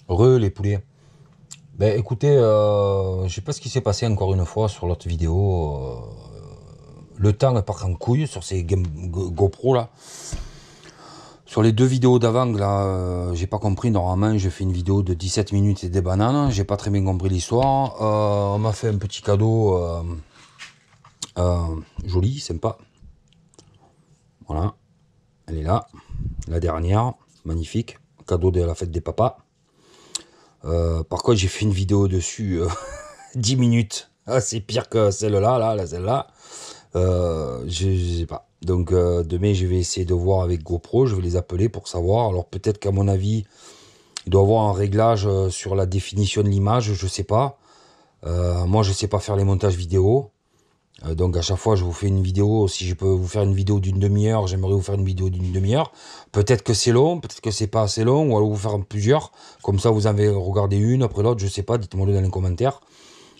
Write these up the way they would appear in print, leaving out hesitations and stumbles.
Les poulets. Ben écoutez, je sais pas ce qui s'est passé encore une fois sur l'autre vidéo. Le temps part en couille sur ces GoPro là. Sur les deux vidéos d'avant, là, j'ai pas compris. Normalement, j'ai fait une vidéo de 17 minutes et des bananes. J'ai pas très bien compris l'histoire. On m'a fait un petit cadeau joli, sympa. Voilà, elle est là. La dernière, magnifique. Cadeau de la fête des papas. Par contre, j'ai fait une vidéo dessus 10 minutes. Ah, c'est pire que celle-là, celle-là. Je sais pas. Donc demain, je vais essayer de voir avec GoPro. Je vais les appeler pour savoir. Alors peut-être qu'à mon avis, il doit y avoir un réglage sur la définition de l'image. Je sais pas. Moi, je sais pas faire les montages vidéo. Donc à chaque fois, je vous fais une vidéo. Si je peux vous faire une vidéo d'une demi-heure, j'aimerais vous faire une vidéo d'une demi-heure. Peut-être que c'est long, peut-être que c'est pas assez long, ou alors vous faire plusieurs. Comme ça, vous en avez regardé une après l'autre. Je sais pas. Dites-moi-le dans les commentaires.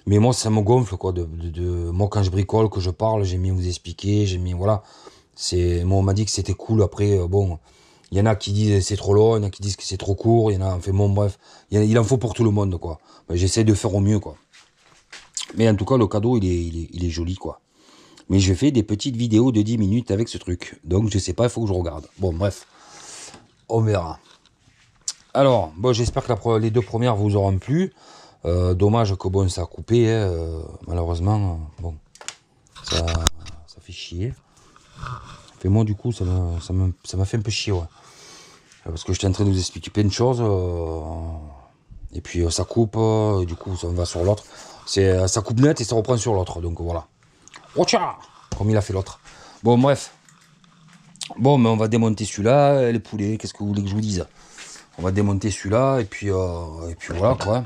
Mais moi, ça me gonfle, quoi. Moi, quand je bricole, que je parle, j'aime bien vous expliquer, j'aime bien, voilà. Moi, on m'a dit que c'était cool. Après, bon, il y en a qui disent que c'est trop long, il y en a qui disent que c'est trop court, il y en a, enfin, bon, bref. Il en faut pour tout le monde, quoi. Mais j'essaie de faire au mieux, quoi. Mais en tout cas, le cadeau, il est joli, quoi. Mais je fais des petites vidéos de 10 minutes avec ce truc. Donc, je sais pas, il faut que je regarde. Bon, bref. On verra. Alors, bon, j'espère que les deux premières vous auront plu. Dommage que bon, ça a coupé, hein, malheureusement. Bon, ça fait chier. Et moi, du coup, ça m'a fait un peu chier, ouais. Parce que j'étais en train de vous expliquer plein de choses. Et puis ça coupe, et du coup, ça va sur l'autre. Ça coupe net et ça reprend sur l'autre. Donc voilà. Ocha, comme il a fait l'autre. Bon, bref. Bon, mais on va démonter celui-là. Les poulets, qu'est-ce que vous voulez que je vous dise? On va démonter celui-là. Et puis voilà, quoi.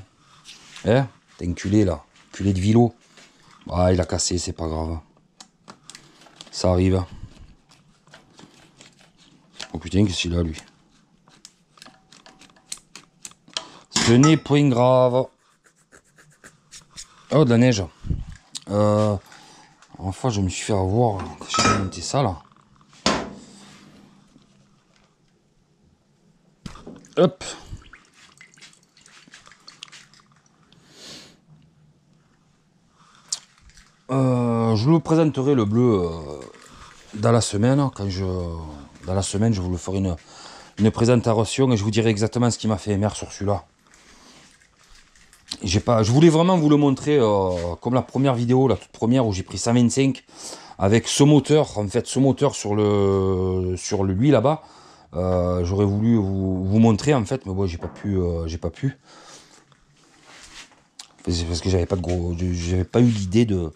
Hein? T'es enculé, là. Enculé de vilo. Ah, il a cassé, c'est pas grave. Ça arrive. Oh putain, qu'est-ce qu'il a, lui? Ce n'est point grave. Oh, de la neige. Enfin, je me suis fait avoir quand j'ai monté ça, là. Hop. Je vous présenterai le bleu dans la semaine. Dans la semaine, je vous le ferai une présentation et je vous dirai exactement ce qui m'a fait émerger sur celui-là. Je voulais vraiment vous le montrer comme la première vidéo, la toute première où j'ai pris 125 avec ce moteur, en fait, ce moteur sur lui là-bas. J'aurais voulu vous montrer en fait, mais bon, j'ai pas pu. C'est parce que j'avais pas eu l'idée de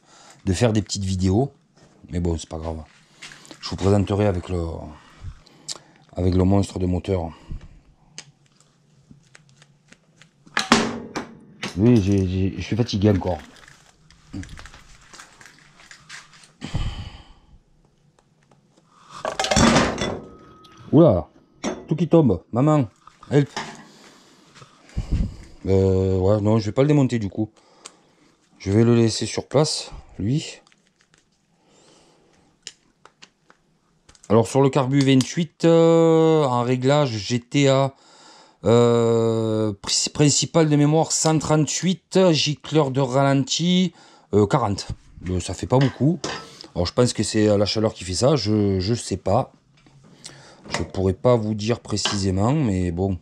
faire des petites vidéos. Mais bon, c'est pas grave. Je vous présenterai avec le monstre de moteur. Oui, je suis fatigué encore. Oula, tout qui tombe. Maman, help. Ouais, non, je vais pas le démonter du coup. Je vais le laisser sur place, lui. Alors sur le carbu 28, en réglage, j'étais à principal de mémoire 138, gicleur de ralenti 40. Ça fait pas beaucoup. Alors je pense que c'est la chaleur qui fait ça, je sais pas. Je pourrais pas vous dire précisément, mais bon.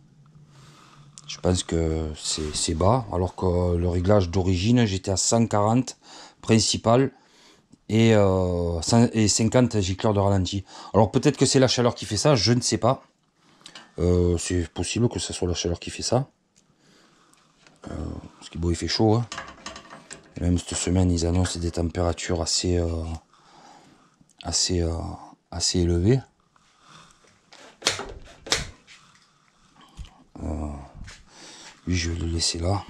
Je pense que c'est bas, alors que le réglage d'origine, j'étais à 140 principal et 50 gicleurs de ralenti. Alors peut-être que c'est la chaleur qui fait ça, je ne sais pas. C'est possible que ce soit la chaleur qui fait ça. Parce que bon, il fait chaud. Hein. Et même cette semaine, ils annoncent des températures assez élevées. Lui, je vais le laisser là.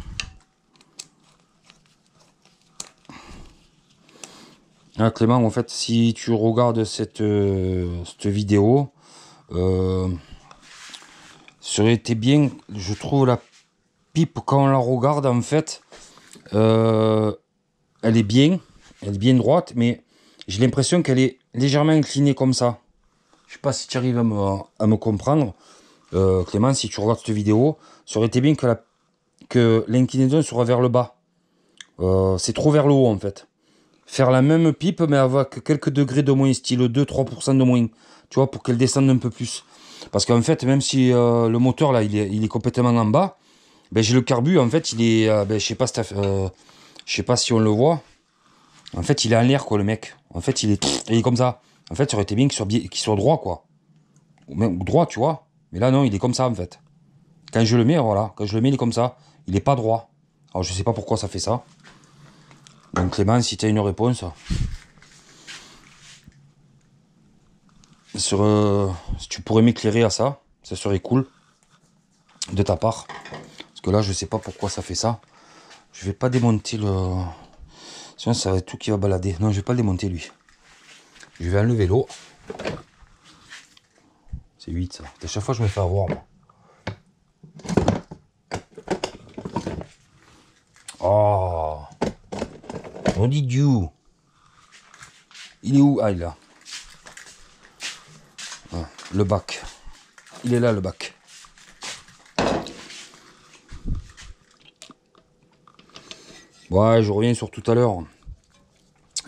Ah, Clément, en fait, si tu regardes cette vidéo, ça aurait été bien, je trouve la pipe quand on la regarde, en fait, elle est bien droite, mais j'ai l'impression qu'elle est légèrement inclinée comme ça. Je sais pas si tu arrives à me comprendre. Clément, si tu regardes cette vidéo, ça aurait été bien que que l'inclinaison sera vers le bas. C'est trop vers le haut en fait. Faire la même pipe mais avec quelques degrés de moins, style 2-3% de moins. Tu vois, pour qu'elle descende un peu plus. Parce qu'en fait, même si le moteur là, il est complètement en bas, ben, j'ai le carbu, en fait, il est... ben, je sais pas si on le voit. En fait, il est en l'air, quoi, le mec. En fait, il est comme ça. En fait, ça aurait été bien qu'il soit droit, quoi. Ou même droit, tu vois. Mais là, non, il est comme ça, en fait. Quand je le mets, voilà. Quand je le mets, il est comme ça. Il est pas droit. Alors, je sais pas pourquoi ça fait ça. Donc, Clément, si tu as une réponse... si tu pourrais m'éclairer à ça, ça serait cool. De ta part. Parce que là, je sais pas pourquoi ça fait ça. Je vais pas démonter le... Sinon, ça va être tout qui va balader. Non, je vais pas le démonter, lui. Je vais enlever l'eau. C'est 8, ça. À chaque fois, je me fais avoir, moi. Oh, on dit Dieu. Il est où? Ah, il est là. Ah, le bac. Il est là, le bac. Ouais, je reviens sur tout à l'heure.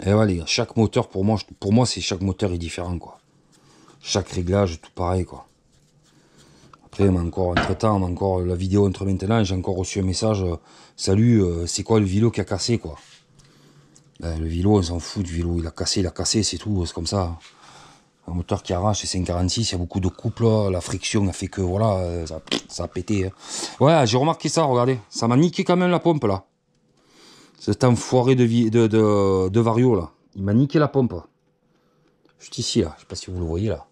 Et voilà, les gars, chaque moteur, pour moi, c'est chaque moteur est différent, quoi. Chaque réglage, tout pareil, quoi. Après, encore entre-temps, encore la vidéo entre maintenant, j'ai encore reçu un message. Salut, c'est quoi le vélo qui a cassé, quoi? Ben, le vélo, on s'en fout du vélo. Il a cassé, c'est tout, c'est comme ça. Un moteur qui arrache, c'est 546, il y a beaucoup de couples, là. La friction a fait que, voilà, ça a pété. Hein. Ouais, j'ai remarqué ça, regardez. Ça m'a niqué quand même la pompe, là. Cet enfoiré de Vario, là. Il m'a niqué la pompe. Juste ici, là. Je sais pas si vous le voyez, là.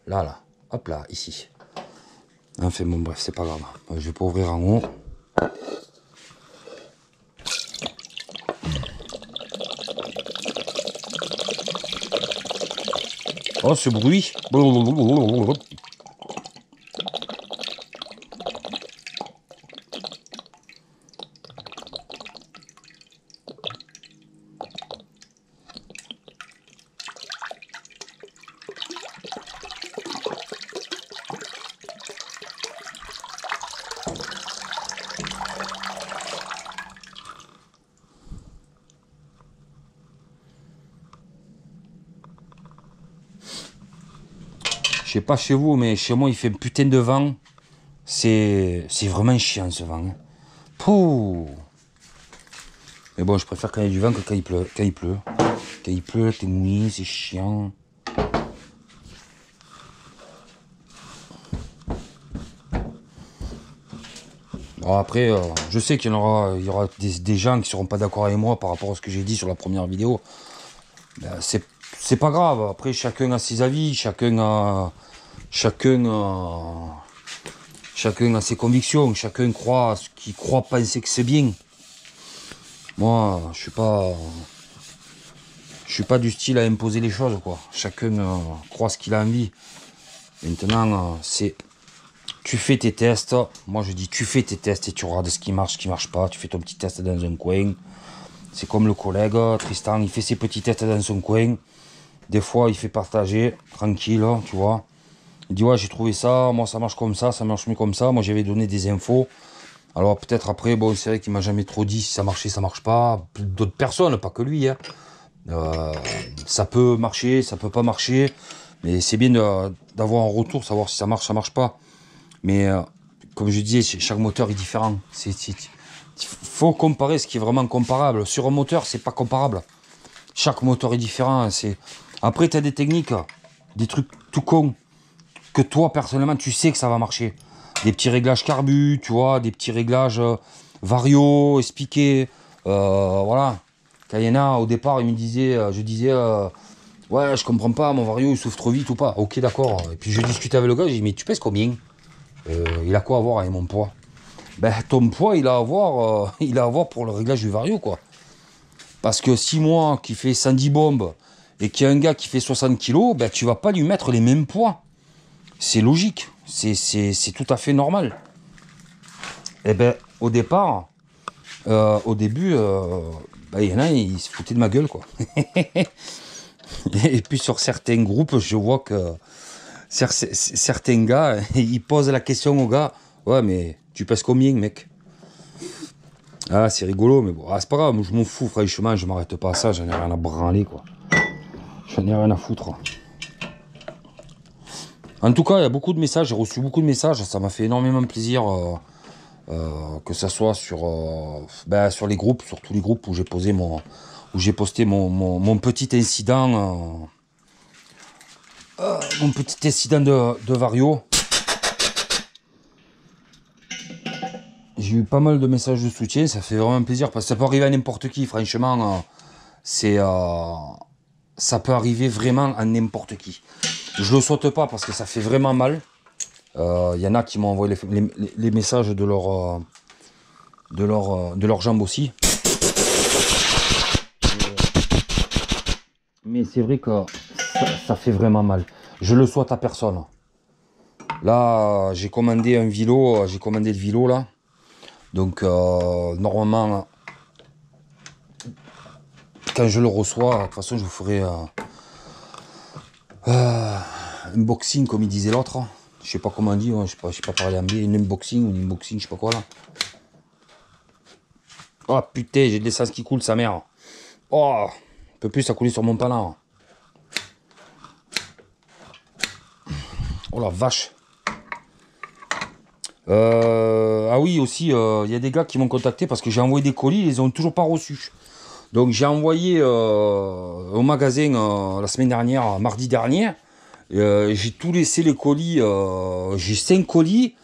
Là. Hop là, ici. Enfin, bon, bref, c'est pas grave. Je vais pas ouvrir en haut. Oh, ce bruit. Je sais pas chez vous, mais chez moi, il fait un putain de vent. C'est vraiment chiant, ce vent. Hein. Pouh. Mais bon, je préfère quand il y a du vent que quand il pleut. Quand il pleut, t'es mouillé, c'est chiant. Bon, après, je sais qu'il y aura des gens qui seront pas d'accord avec moi par rapport à ce que j'ai dit sur la première vidéo. Ben, c'est pas grave. Après, chacun a ses avis, chacun a ses convictions, chacun croit ce qu'il croit penser que c'est bien. Moi, je suis pas du style à imposer les choses, quoi. Chacun croit ce qu'il a envie. Maintenant, tu fais tes tests. Moi, je dis, tu fais tes tests et tu regardes ce qui marche pas. Tu fais ton petit test dans un coin. C'est comme le collègue, Tristan, il fait ses petits tests dans son coin. Des fois, il fait partager, tranquille, tu vois. Il dit, ouais, j'ai trouvé ça, moi, ça marche comme ça marche mieux comme ça. Moi, j'avais donné des infos. Alors, peut-être après, bon, c'est vrai qu'il m'a jamais trop dit si ça marchait, ça marche pas. D'autres personnes, pas que lui, hein. Ça peut marcher, ça peut pas marcher. Mais c'est bien d'avoir un retour, savoir si ça marche pas. Mais comme je disais, chaque moteur est différent. Il faut comparer ce qui est vraiment comparable. Sur un moteur, c'est pas comparable. Chaque moteur est différent. Après, tu as des techniques, des trucs tout cons, que toi, personnellement, tu sais que ça va marcher. Des petits réglages carbu, tu vois, des petits réglages vario, expliqués. Voilà. Quand il y en a, au départ, je disais, ouais, je comprends pas, mon vario, il souffle trop vite ou pas. Ok, d'accord. Et puis, je discutais avec le gars, je dis, mais tu pèses combien? Il a quoi à voir avec mon poids? Ben, ton poids, il a à voir pour le réglage du vario, quoi. Parce que si moi, qui fais 110 bombes, et qu'il y a un gars qui fait 60 kilos, ben, tu vas pas lui mettre les mêmes poids. C'est logique. C'est tout à fait normal. Et ben, au départ, au début, ben, il y en a, ils se foutaient de ma gueule, quoi. Et puis, sur certains groupes, je vois que certains gars, ils posent la question aux gars, ouais, mais tu pèses combien, mec? Ah, c'est rigolo, mais bon, ah, c'est pas grave, je m'en fous, franchement, je m'arrête pas à ça, j'en ai rien à branler, quoi. J'en ai rien à foutre. En tout cas, il y a beaucoup de messages, j'ai reçu beaucoup de messages, ça m'a fait énormément plaisir, que ça soit sur les groupes, sur tous les groupes où j'ai posé où j'ai posté mon petit incident, de Vario. J'ai eu pas mal de messages de soutien, ça fait vraiment plaisir parce que ça peut arriver à n'importe qui, franchement, ça peut arriver vraiment à n'importe qui. Je le saute pas parce que ça fait vraiment mal. Y en a qui m'ont envoyé les messages de leur jambe aussi. Mais c'est vrai que ça fait vraiment mal. Je le souhaite à personne. Là, j'ai commandé un vélo, j'ai commandé le vélo là. Donc normalement, quand je le reçois, de toute façon, je vous ferai un unboxing comme il disait l'autre. Je sais pas comment on dit, je sais pas parler anglais, un unboxing ou un unboxing, je sais pas quoi là. Oh putain, j'ai de l'essence qui coule, sa mère. Oh, un peu plus, ça coulait sur mon talent. Oh la vache. Ah oui, aussi, il y a des gars qui m'ont contacté parce que j'ai envoyé des colis, ils les ont toujours pas reçus. Donc j'ai envoyé au magasin la semaine dernière, mardi dernier. J'ai tout laissé les colis. J'ai 5 colis.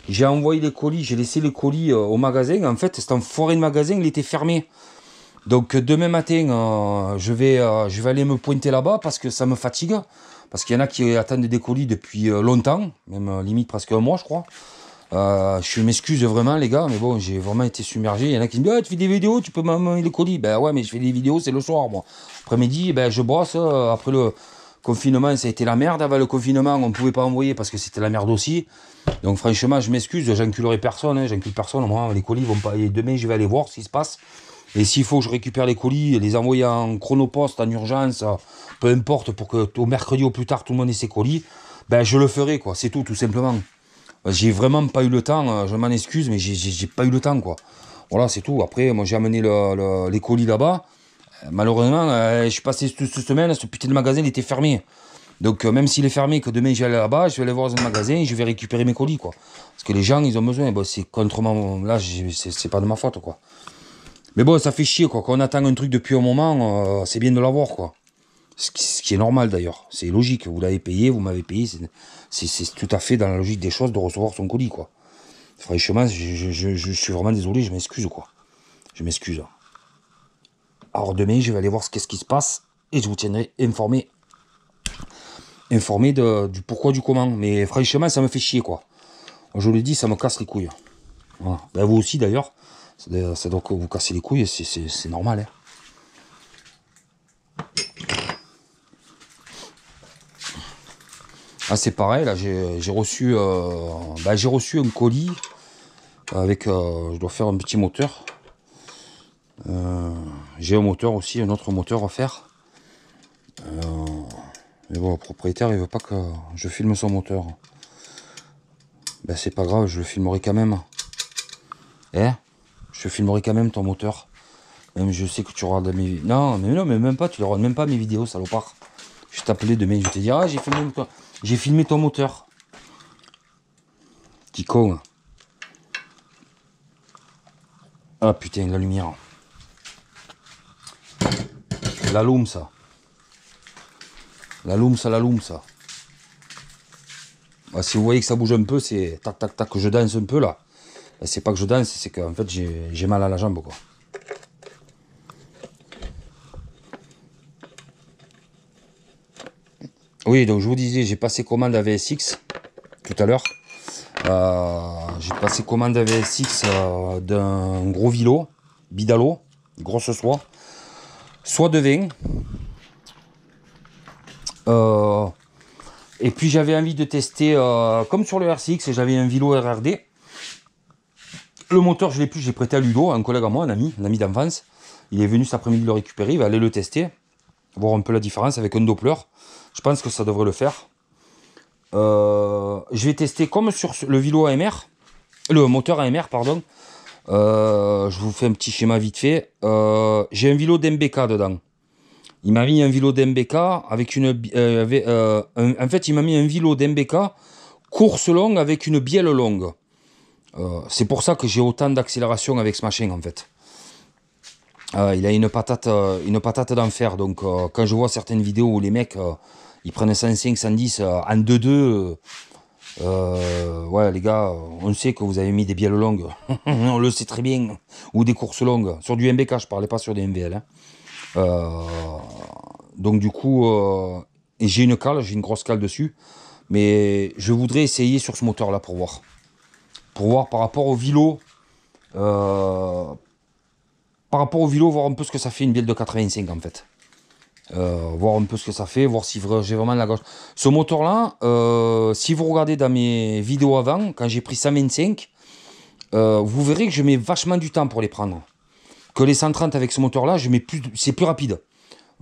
J'ai envoyé les colis, j'ai laissé les colis au magasin. En fait, c'est un foiré de magasin, il était fermé. Donc demain matin, je vais aller me pointer là-bas parce que ça me fatigue. Parce qu'il y en a qui attendent des colis depuis longtemps, même limite presque un mois, je crois. Je m'excuse vraiment, les gars, mais bon, j'ai vraiment été submergé. Il y en a qui me disent, ah, tu fais des vidéos, tu peux m'amener les colis. Ben ouais, mais je fais des vidéos, c'est le soir, moi. Après-midi, ben, je bosse. Après le confinement, ça a été la merde. Avant le confinement, on ne pouvait pas envoyer parce que c'était la merde aussi. Donc franchement, je m'excuse, j'enculerai personne, hein, j'encule personne. Moi, les colis vont pas. Et demain, je vais aller voir ce qui se passe. Et s'il faut que je récupère les colis, les envoyer en chronopost, en urgence, peu importe, pour que au mercredi ou plus tard, tout le monde ait ses colis, ben je le ferai, quoi. C'est tout simplement. J'ai vraiment pas eu le temps, je m'en excuse, mais j'ai pas eu le temps, quoi. Voilà, c'est tout. Après, moi, j'ai amené les colis là-bas. Malheureusement, je suis passé cette semaine, ce putain de magasin, il était fermé. Donc, même s'il est fermé, que demain, j'allais là-bas, je vais aller voir dans un magasin et je vais récupérer mes colis, quoi. Parce que les gens, ils ont besoin. Bon, c'est contre moi. Là, c'est pas de ma faute, quoi. Mais bon, ça fait chier, quoi. Quand on attend un truc depuis un moment, c'est bien de l'avoir, quoi. Ce qui est normal, d'ailleurs. C'est logique. Vous l'avez payé, vous m'avez payé. C'est tout à fait dans la logique des choses de recevoir son colis, quoi. Franchement, je suis vraiment désolé, je m'excuse, quoi. Je m'excuse. Alors, demain, je vais aller voir qu'est-ce qui se passe et je vous tiendrai informé du pourquoi, du comment. Mais franchement, ça me fait chier, quoi. Je le dis, ça me casse les couilles. Voilà. Ben, vous aussi, d'ailleurs. Ça doit vous casser les couilles, c'est normal. Hein. Ah, c'est pareil, là, j'ai reçu un colis avec, je dois faire un petit moteur. J'ai un moteur aussi, un autre moteur à faire. Mais bon, le propriétaire, il veut pas que je filme son moteur. Ben, c'est pas grave, je le filmerai quand même. Hein? Je filmerai quand même ton moteur. Même je sais que tu regardes mes vidéos. Non, mais même pas, tu ne regardes même pas mes vidéos, salopard. Je t'appelais demain, je te dirai, ah, j'ai filmé ton moteur. Petit con. Ah putain, la lumière. La loom, ça. La loom, ça. Ah, si vous voyez que ça bouge un peu, c'est tac, tac, tac, que je danse un peu là. C'est pas que je danse, c'est qu'en fait j'ai mal à la jambe, quoi. Oui, donc je vous disais, j'ai passé commande à VSX tout à l'heure. J'ai passé commande à VSX d'un gros vélo, Bidalo, grosse soie de vin. Et puis j'avais envie de tester, comme sur le RCX, j'avais un vélo RRD. Le moteur, je l'ai plus, j'ai prêté à Ludo, un collègue à moi, un ami d'enfance. Il est venu cet après-midi le récupérer, il va aller le tester, voir un peu la différence avec un Doppler. Je pense que ça devrait le faire. Je vais tester comme sur le vélo AMR, le moteur AMR, pardon. Je vous fais un petit schéma vite fait. J'ai un vélo d'MBK dedans. Il m'a mis un vélo d'MBK avec une... en fait, il m'a mis un vélo d'MBK course longue avec une bielle longue. C'est pour ça que j'ai autant d'accélération avec ce machin, en fait. Il a une patate d'enfer. Donc, quand je vois certaines vidéos où les mecs, ils prennent 105, 110 en 2-2... ouais, les gars, on sait que vous avez mis des bielles longues. On le sait très bien. Ou des courses longues. Sur du MBK, je parlais pas sur des MVL. Hein. Donc, du coup, et j'ai une cale, j'ai une grosse cale dessus. Mais je voudrais essayer sur ce moteur-là pour voir. Pour voir par rapport au vélo. Voir un peu ce que ça fait une bielle de 85 en fait. Voir un peu ce que ça fait, voir si j'ai vraiment de la gauche. Ce moteur-là, si vous regardez dans mes vidéos avant, quand j'ai pris 125, vous verrez que je mets vachement du temps pour les prendre. Que les 130 avec ce moteur-là, c'est plus rapide.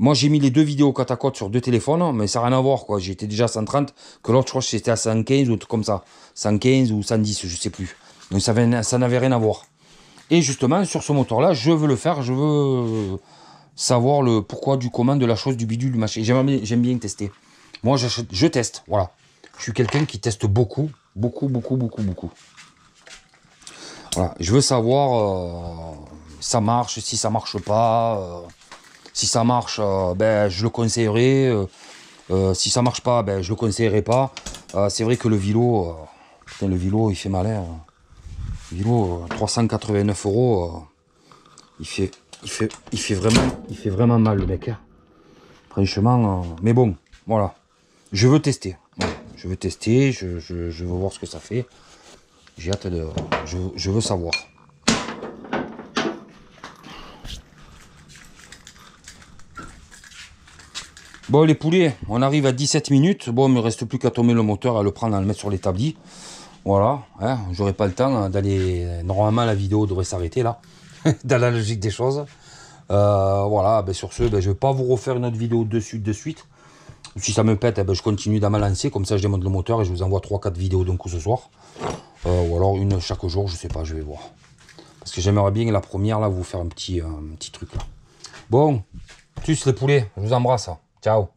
Moi, j'ai mis les deux vidéos côte à côte sur deux téléphones, mais ça n'a rien à voir, quoi. J'étais déjà à 130, que l'autre, je crois que c'était à 115 ou comme ça. 115 ou 110, je sais plus. Donc ça n'avait rien à voir. Et justement, sur ce moteur-là, je veux le faire, je veux savoir le pourquoi, du comment, de la chose, du bidule, du machin. J'aime bien tester. Moi, je teste, voilà. Je suis quelqu'un qui teste beaucoup. Voilà. Je veux savoir ça marche, si ça marche pas. Si ça marche, ben, je le conseillerais. Si ça marche pas, ben, je le conseillerais pas. C'est vrai que le vélo, le vélo, il fait mal. Hein. Le vélo, 389 €, il fait vraiment mal, le mec. Hein. Franchement, mais bon, voilà. Je veux tester. Voilà. Je veux tester, je veux voir ce que ça fait. J'ai hâte de... Je veux savoir. Bon, les poulets, on arrive à 17 minutes. Bon, il me reste plus qu'à tomber le moteur, à le prendre, à le mettre sur l'établi. Voilà, hein, j'aurai pas le temps d'aller... Normalement, la vidéo devrait s'arrêter là, dans la logique des choses. Voilà, ben, sur ce, ben, je vais pas vous refaire une autre vidéo de suite. Si ça me pète, ben, je continue dans ma lancée, comme ça je démonte le moteur et je vous envoie 3-4 vidéos d'un coup ce soir. Ou alors une chaque jour, je sais pas, je vais voir. Parce que j'aimerais bien la première, là, vous faire un petit truc là. Bon, tchuss les poulets, je vous embrasse. Ciao.